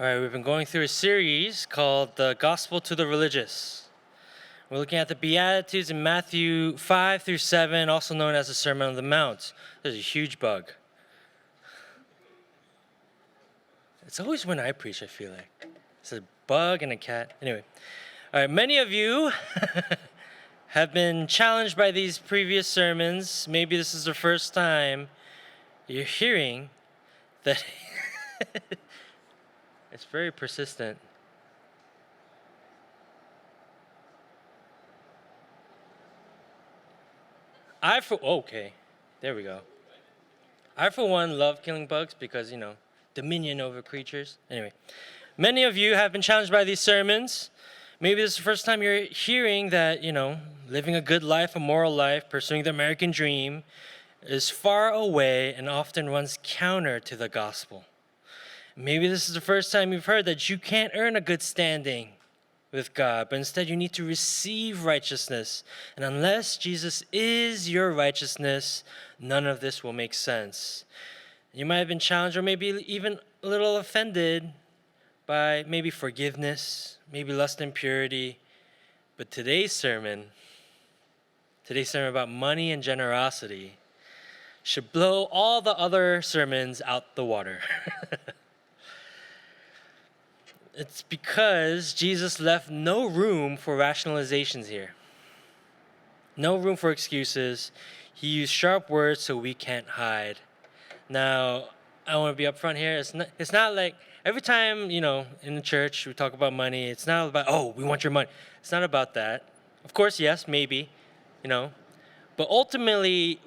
All right, we've been going through a series called The Gospel to the Religious. We're looking at the Beatitudes in Matthew 5 through 7, also known as the Sermon on the Mount. There's a huge bug. It's always when I preach, I feel like. It's a bug and a cat. Anyway, all right, many of you have been challenged by these previous sermons. Maybe this is the first time you're hearing that it's very persistent. Okay, there we go. I, for one, love killing bugs because, dominion over creatures. Anyway, many of you have been challenged by these sermons. Maybe this is the first time you're hearing that, living a good life, a moral life, pursuing the American dream is far away and often runs counter to the gospel. Maybe this is the first time you've heard that you can't earn a good standing with God, but instead you need to receive righteousness. And unless Jesus is your righteousness, none of this will make sense. You might have been challenged or maybe even a little offended by maybe forgiveness, maybe lust and purity. But today's sermon about money and generosity should blow all the other sermons out the water. It's because Jesus left no room for rationalizations here. No room for excuses. He used sharp words so we can't hide. Now, I want to be upfront here. It's not like every time, in the church we talk about money, it's not about, we want your money. It's not about that. Of course, yes, maybe, But ultimately,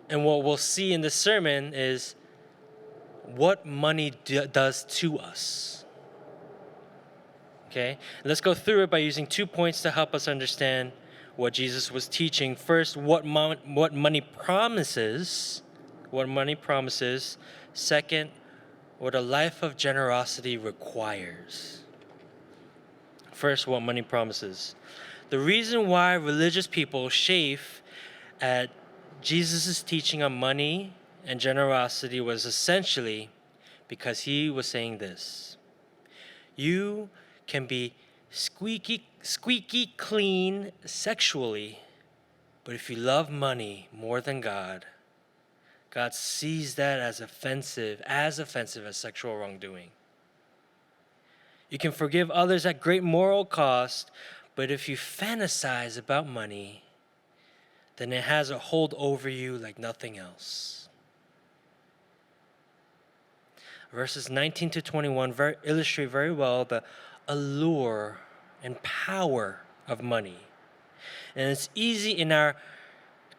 and what we'll see in this sermon is what money does to us. Okay, let's go through it by using 2 points to help us understand what Jesus was teaching. First, what money promises. Second, what a life of generosity requires. First, what money promises. The reason why religious people chafe at Jesus' teaching on money and generosity was essentially because he was saying this: you can be squeaky clean sexually, but if you love money more than God sees that as offensive as sexual wrongdoing. You can forgive others at great moral cost, but if you fantasize about money, then it has a hold over you like nothing else. Verses 19 to 21 illustrate very well the allure and power of money. And it's easy in our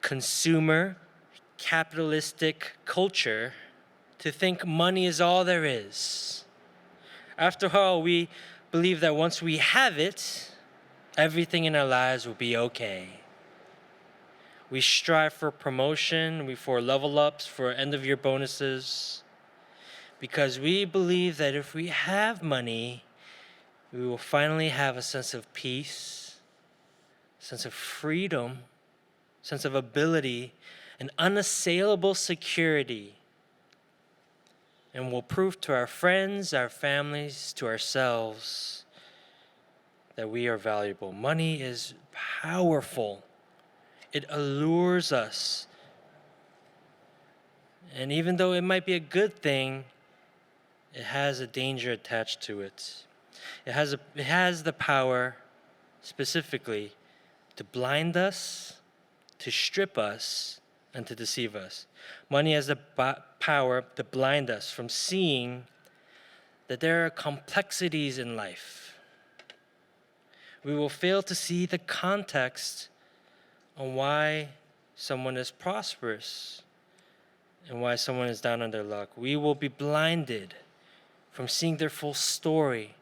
consumer, capitalistic culture to think money is all there is. After all, we believe that once we have it, everything in our lives will be okay. We strive for promotion, for level ups, for end-of-year bonuses, because we believe that if we have money, we will finally have a sense of peace, sense of freedom, sense of ability, an unassailable security, and we'll prove to our friends, our families, to ourselves that we are valuable. Money is powerful. It allures us. And even though it might be a good thing, it has a danger attached to it. It has the power, specifically, to blind us, to strip us, and to deceive us. Money has the power to blind us from seeing that there are complexities in life. We will fail to see the context on why someone is prosperous and why someone is down on their luck. We will be blinded from seeing their full story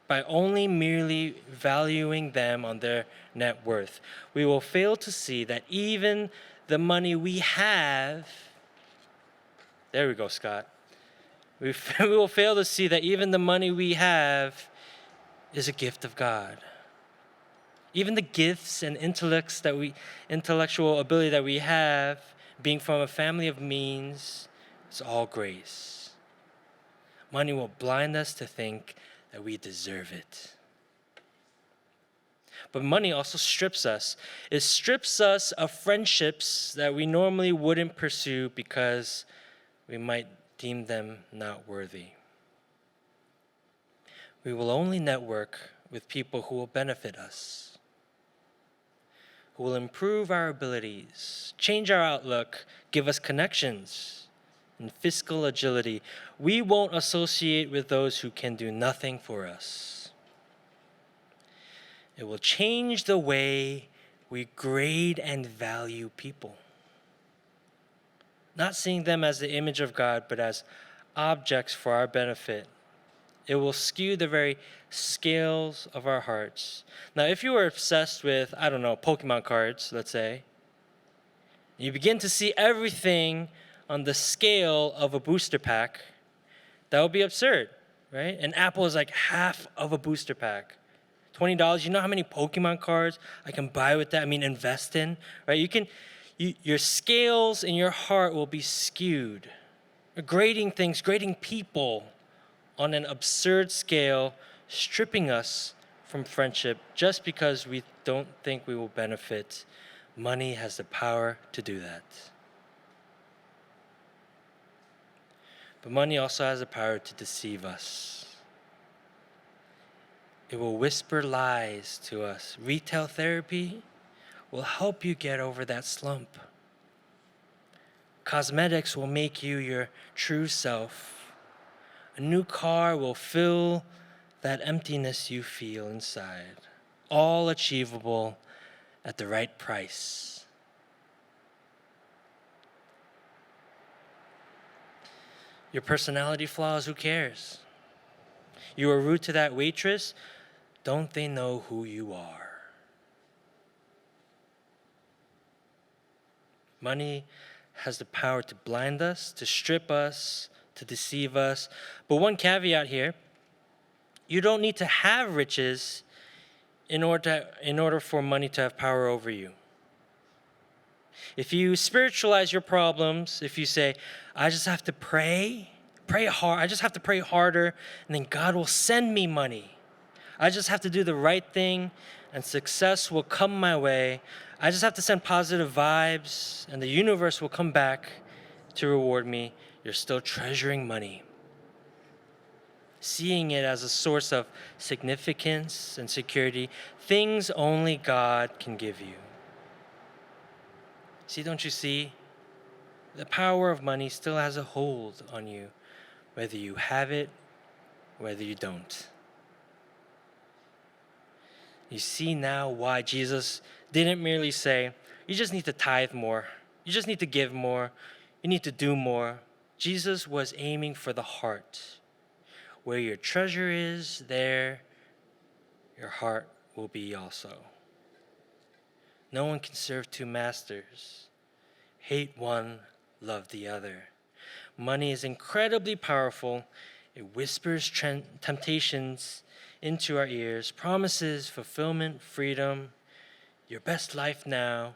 by only merely valuing them on their net worth. We will fail to see that even the money we have, there we go, Scott. We will fail to see that even the money we have is a gift of God. Even the gifts and intellectual ability that we have, being from a family of means, is all grace. Money will blind us to think that we deserve it. But money also strips us. It strips us of friendships that we normally wouldn't pursue because we might deem them not worthy. We will only network with people who will benefit us, who will improve our abilities, change our outlook, give us connections and fiscal agility. We won't associate with those who can do nothing for us. It will change the way we grade and value people, not seeing them as the image of God, but as objects for our benefit. It will skew the very scales of our hearts. Now, if you were obsessed with, Pokemon cards, let's say, you begin to see everything on the scale of a booster pack, that would be absurd, right? An apple is like half of a booster pack. $20, you know how many Pokemon cards I can buy with that? Invest in, right? Your scales in your heart will be skewed. Grading things, grading people on an absurd scale, stripping us from friendship just because we don't think we will benefit. Money has the power to do that. But money also has the power to deceive us. It will whisper lies to us. Retail therapy will help you get over that slump. Cosmetics will make you your true self. A new car will fill that emptiness you feel inside. All achievable at the right price. Your personality flaws, who cares? You are rude to that waitress, don't they know who you are? Money has the power to blind us, to strip us, to deceive us. But one caveat here, you don't need to have riches in order for money to have power over you. If you spiritualize your problems, if you say, I just have to pray hard, I just have to pray harder, and then God will send me money. I just have to do the right thing, and success will come my way. I just have to send positive vibes, and the universe will come back to reward me. You're still treasuring money, seeing it as a source of significance and security, things only God can give you. See, don't you see? The power of money still has a hold on you, whether you have it, whether you don't. You see now why Jesus didn't merely say, you just need to tithe more, you just need to give more, you need to do more. Jesus was aiming for the heart. Where your treasure is, there your heart will be also. No one can serve two masters. Hate one, love the other. Money is incredibly powerful. It whispers temptations into our ears, promises fulfillment, freedom, your best life now,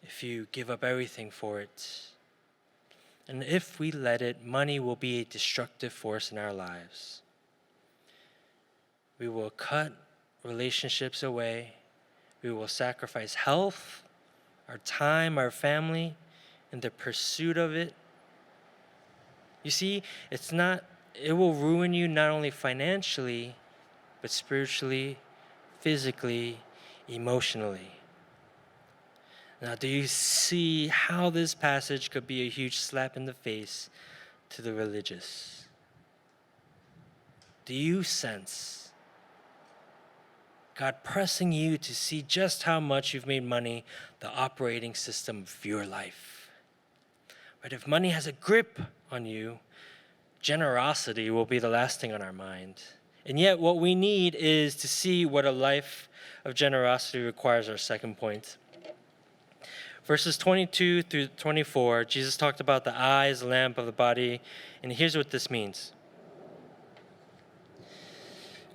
if you give up everything for it. And if we let it, money will be a destructive force in our lives. We will cut relationships away. We will sacrifice health, our time, our family, in the pursuit of it. You see, it will ruin you not only financially, but spiritually, physically, emotionally. Now, do you see how this passage could be a huge slap in the face to the religious? Do you sense God pressing you to see just how much you've made money the operating system of your life? Right? If money has a grip on you, generosity will be the last thing on our mind. And yet what we need is to see what a life of generosity requires, our second point. Verses 22 through 24, Jesus talked about the eye as the lamp of the body, and here's what this means.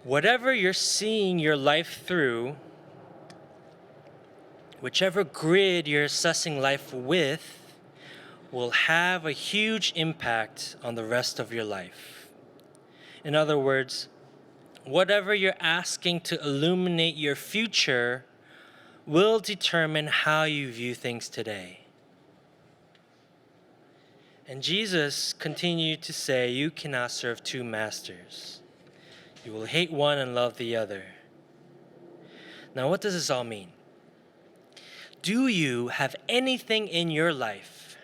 Whatever you're seeing your life through, whichever grid you're assessing life with, will have a huge impact on the rest of your life. In other words, whatever you're asking to illuminate your future will determine how you view things today. And Jesus continued to say, you cannot serve two masters. You will hate one and love the other. Now, what does this all mean? Do you have anything in your life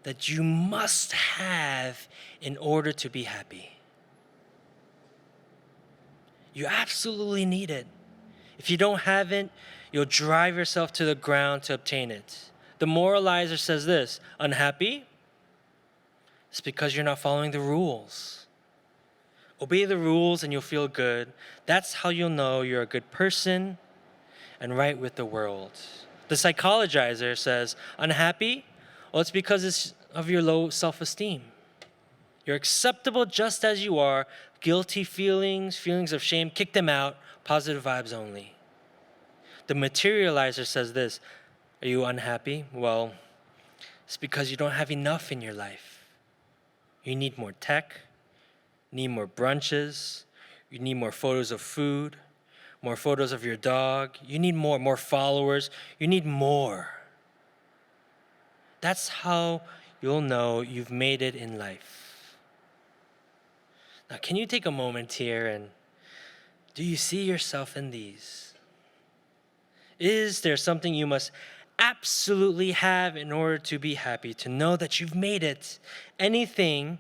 that you must have in order to be happy? You absolutely need it. If you don't have it, you'll drive yourself to the ground to obtain it. The moralizer says this, unhappy? It's because you're not following the rules. Obey the rules and you'll feel good. That's how you'll know you're a good person and right with the world. The psychologizer says, unhappy? Well, it's because it's of your low self-esteem. You're acceptable just as you are. Guilty feelings, feelings of shame, kick them out. Positive vibes only. The materializer says this, are you unhappy? Well, it's because you don't have enough in your life. You need more tech, need more brunches, you need more photos of food, more photos of your dog. You need more followers. You need more. That's how you'll know you've made it in life. Now, can you take a moment here and do you see yourself in these? Is there something you must absolutely have in order to be happy, to know that you've made it? Anything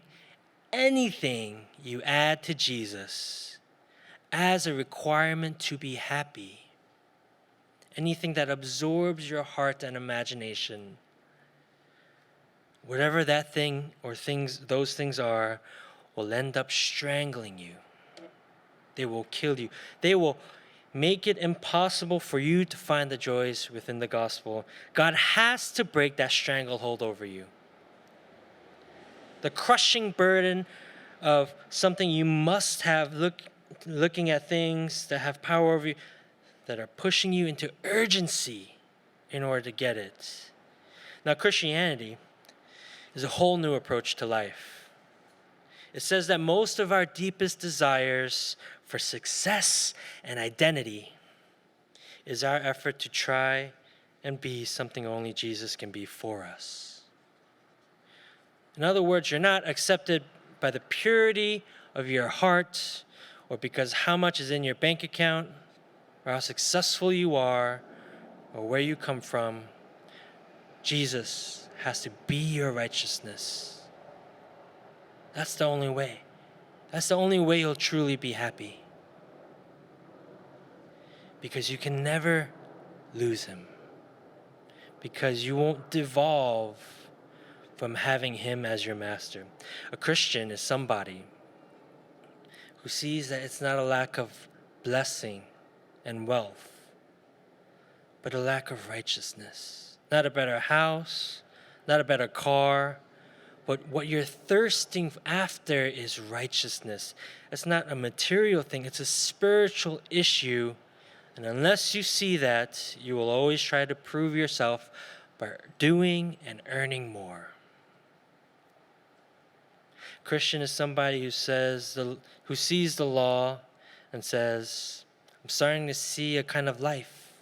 you add to Jesus as a requirement to be happy, anything that absorbs your heart and imagination, whatever that thing or those things are, will end up strangling you. They will kill you. They will make it impossible for you to find the joys within the gospel. God has to break that stranglehold over you. The crushing burden of something you must have, looking at things that have power over you, that are pushing you into urgency in order to get it. Now, Christianity is a whole new approach to life. It says that most of our deepest desires for success and identity is our effort to try and be something only Jesus can be for us. In other words, you're not accepted by the purity of your heart or because how much is in your bank account or how successful you are or where you come from. Jesus has to be your righteousness. That's the only way. That's the only way you'll truly be happy. Because you can never lose him. Because you won't devolve from having him as your master. A Christian is somebody who sees that it's not a lack of blessing and wealth, but a lack of righteousness. Not a better house, not a better car, but what you're thirsting after is righteousness. It's not a material thing, it's a spiritual issue. And unless you see that, you will always try to prove yourself by doing and earning more. Christian is somebody who sees the law and says, I'm starting to see a kind of life,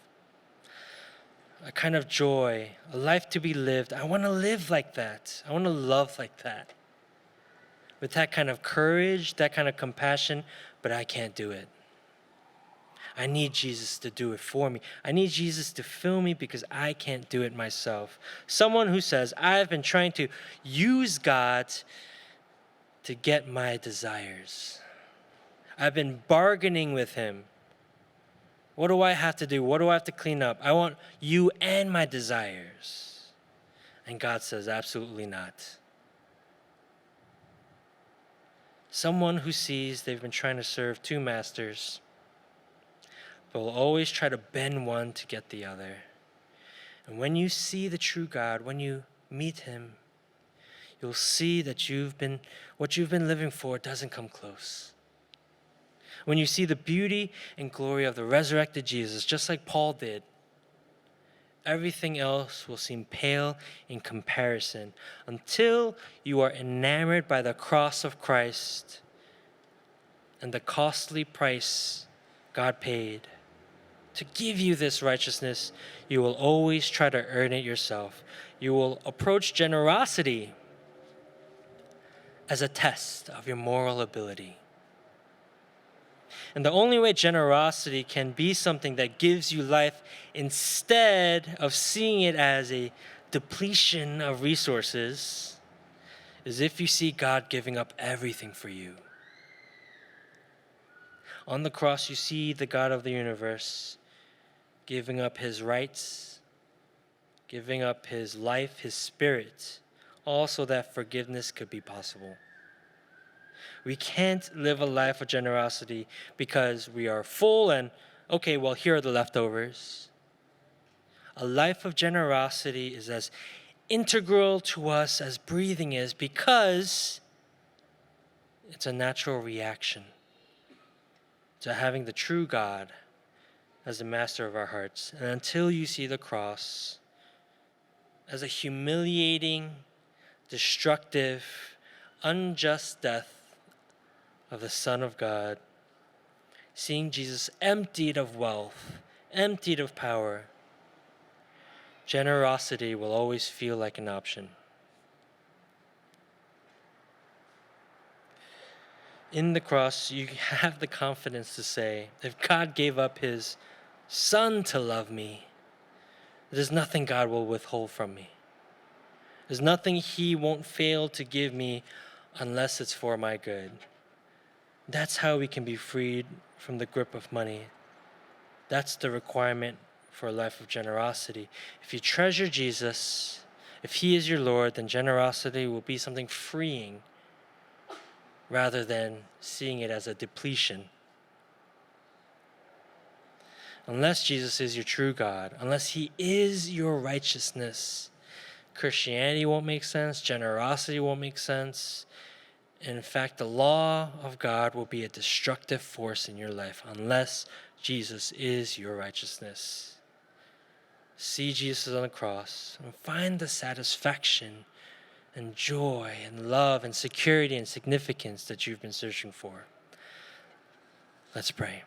a kind of joy, a life to be lived. I want to live like that. I want to love like that. With that kind of courage, that kind of compassion, but I can't do it. I need Jesus to do it for me. I need Jesus to fill me because I can't do it myself. Someone who says, I've been trying to use God to get my desires. I've been bargaining with him. What do I have to do? What do I have to clean up? I want you and my desires. And God says, absolutely not. Someone who sees they've been trying to serve two masters, but will always try to bend one to get the other. And when you see the true God, when you meet him, you'll see that what you've been living for doesn't come close. When you see the beauty and glory of the resurrected Jesus, just like Paul did, everything else will seem pale in comparison until you are enamored by the cross of Christ and the costly price God paid to give you this righteousness, you will always try to earn it yourself. You will approach generosity as a test of your moral ability. And the only way generosity can be something that gives you life instead of seeing it as a depletion of resources is if you see God giving up everything for you. On the cross, you see the God of the universe giving up his rights, giving up his life, his spirit, all so that forgiveness could be possible. We can't live a life of generosity because we are full and, okay, well, here are the leftovers. A life of generosity is as integral to us as breathing is because it's a natural reaction to having the true God as the master of our hearts. And until you see the cross as a humiliating, destructive, unjust death of the Son of God, seeing Jesus emptied of wealth, emptied of power, generosity will always feel like an option. In the cross, you have the confidence to say, if God gave up his Son to love me, there's nothing God will withhold from me. There's nothing he won't fail to give me unless it's for my good. That's how we can be freed from the grip of money. That's the requirement for a life of generosity. If you treasure Jesus, if he is your Lord, then generosity will be something freeing rather than seeing it as a depletion. Unless Jesus is your true God, unless he is your righteousness, Christianity won't make sense, generosity won't make sense. In fact, the law of God will be a destructive force in your life unless Jesus is your righteousness. See Jesus on the cross and find the satisfaction and joy and love and security and significance that you've been searching for. Let's pray.